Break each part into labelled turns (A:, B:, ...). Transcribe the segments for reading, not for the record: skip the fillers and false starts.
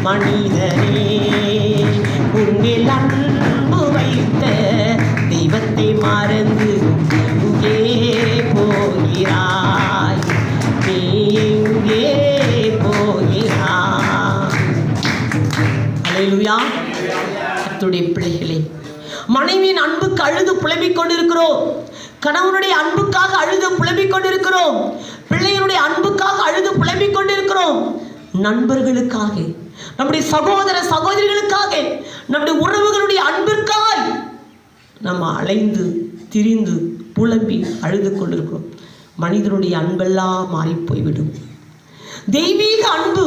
A: மனிதனே, உன்னில் அன்பு வைத்த தெய்வத்தை மறந்து எங்கே போகிறாய்? நீ எங்கே போகிறாய்? அல்லேலூயா. கர்த்தருடைய பிள்ளைகளே, மனைவியின் அன்புக்கு அழுது புலம்பிக் கொண்டிருக்கிறோம். கணவனுடைய அன்புக்காக அழுது புலம்பிக் கொண்டிருக்கிறோம். பிள்ளைகளுடைய அன்புக்காக அழுது புலம்பிக் கொண்டிருக்கிறோம். நண்பர்களுக்காக, நம்முடைய சகோதர சகோதரிகளுக்காக, நம்முடைய உறவுகளுடைய அன்பிற்காய் நம்ம அலைந்து திரிந்து புலம்பி அழுது கொண்டிருக்கிறோம். மனிதனுடைய அன்பெல்லாம் மாறி போய்விடும். தெய்வீக அன்பு,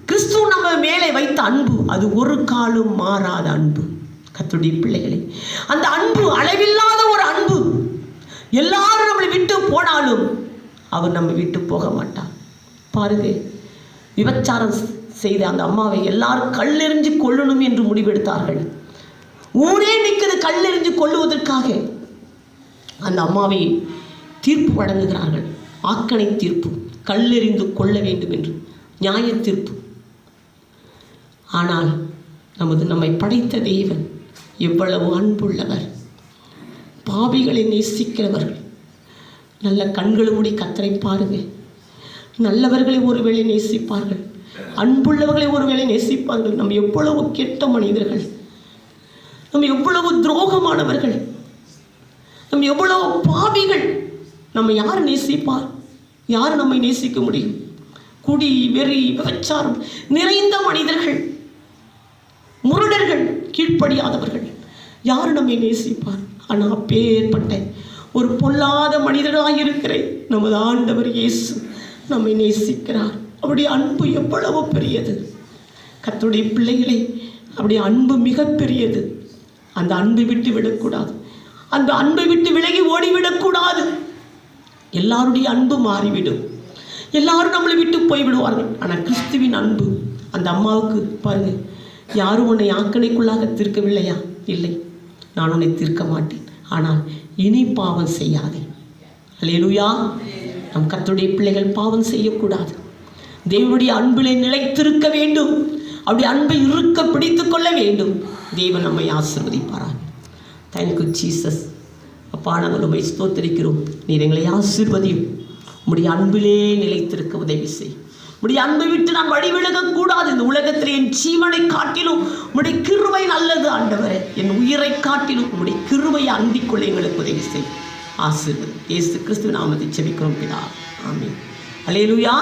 A: கிறிஸ்துவ நம்ம மேலே வைத்த அன்பு, அது ஒரு காலம் மாறாத அன்பு. கர்த்தருடைய பிள்ளைகளே, அந்த அன்பு அளவில்லாத ஒரு அன்பு. எல்லாரும் நம்மளை விட்டு போனாலும் அவர் நம்ம விட்டு போக மாட்டார். பாருங்க, விபச்சாரம் செய்த அந்த அம்மாவை எல்லாரும் கல்லெறிஞ்சு கொல்லணும் என்று முடிவெடுத்தார்கள். ஊரே நிற்கிறது கல்லெறிஞ்சு கொல்லுவதற்காக. அந்த அம்மாவை தீர்ப்பு வழங்குகிறார்கள். ஆக்கணை தீர்ப்பு, கல்லெறிந்து கொள்ள வேண்டும் என்று நியாய தீர்ப்பு. ஆனால் நம்மை படைத்த தேவன் எவ்வளவு அன்புள்ளவர், பாவிகளை நேசிக்கிறவர். நல்ல கண்களுடைய கர்த்தரை பாருங்க. நல்லவர்களை ஒருவேளை நேசிப்பார்கள், அன்புள்ளவர்களை ஒருவேளை நேசிப்பார்கள். நம்ம எவ்வளவு கெட்ட மனிதர்கள், நம்ம எவ்வளவு துரோகமானவர்கள், நம்ம எவ்வளவு பாவிகள். நம்ம யார் நேசிப்பார்? யார் நம்மை நேசிக்க முடியும்? குடி, வெறி, விபச்சாரம் நிறைந்த மனிதர்கள், முரடர்கள், கீழ்ப்படியாதவர்கள். யார் நம்மை நேசிப்பார்? ஆனால் அப்பேற்பட்ட ஒரு பொல்லாத மனிதராக இருக்கிற நமது ஆண்டவர் இயேசு நம்மை நேசிக்கிறார். அவருடைய அன்பு எவ்வளவு பெரியது! கர்த்தருடைய பிள்ளைகளை, அவருடைய அன்பு மிக பெரியது. அந்த அன்பை விட்டு விடக்கூடாது. அந்த அன்பை விட்டு விலகி ஓடிவிடக்கூடாது. எல்லாருடைய அன்பு மாறிவிடும். எல்லாரும் நம்மளை விட்டு போய்விடுவார்கள். ஆனால் கிறிஸ்துவின் அன்பு, அந்த அம்மாவுக்கு பாருங்கள், யாரும் உன்னை ஆக்கணைக்குள்ளாக தீர்க்கவில்லையா? இல்லை, நான் உன்னை தீர்க்க மாட்டேன். ஆனால் இனி பாவம் செய்யாதே. அல்லேலூயா. நம் கர்த்தருடைய பிள்ளைகள் பாவம் செய்யக்கூடாது. தேவனுடைய அன்பிலே நிலைத்திருக்க வேண்டும். அவருடைய அன்பை இறுக்க பிடித்து கொள்ள வேண்டும். தேவன் நம்மை ஆசீர்வதிப்பாராக. Thank you Jesus. அப்பா, நாங்கள் உம்மை ஸ்தோத்திரிக்கிறோம். நீர் எங்களை ஆசீர்வதியும். உம்முடைய அன்பிலே நிலைத்திருக்க உதவி செய். உம்முடைய அன்பை விட்டு நான் வழிவிலகக்கூடாது. இந்த உலகத்தில் என் ஜீவனை காட்டிலும் உம்முடைய கிருபை நல்லது ஆண்டவரே. என் உயிரை காட்டிலும் உம்முடைய கிருபையை அண்டிக்கொள்ள எங்களுக்கு உதவி செய். ஆசீர்வதி. இயேசு கிறிஸ்துவின் நாமத்தில் ஜெபிக்கிறோம் பிதா. ஆமென். அல்லேலூயா.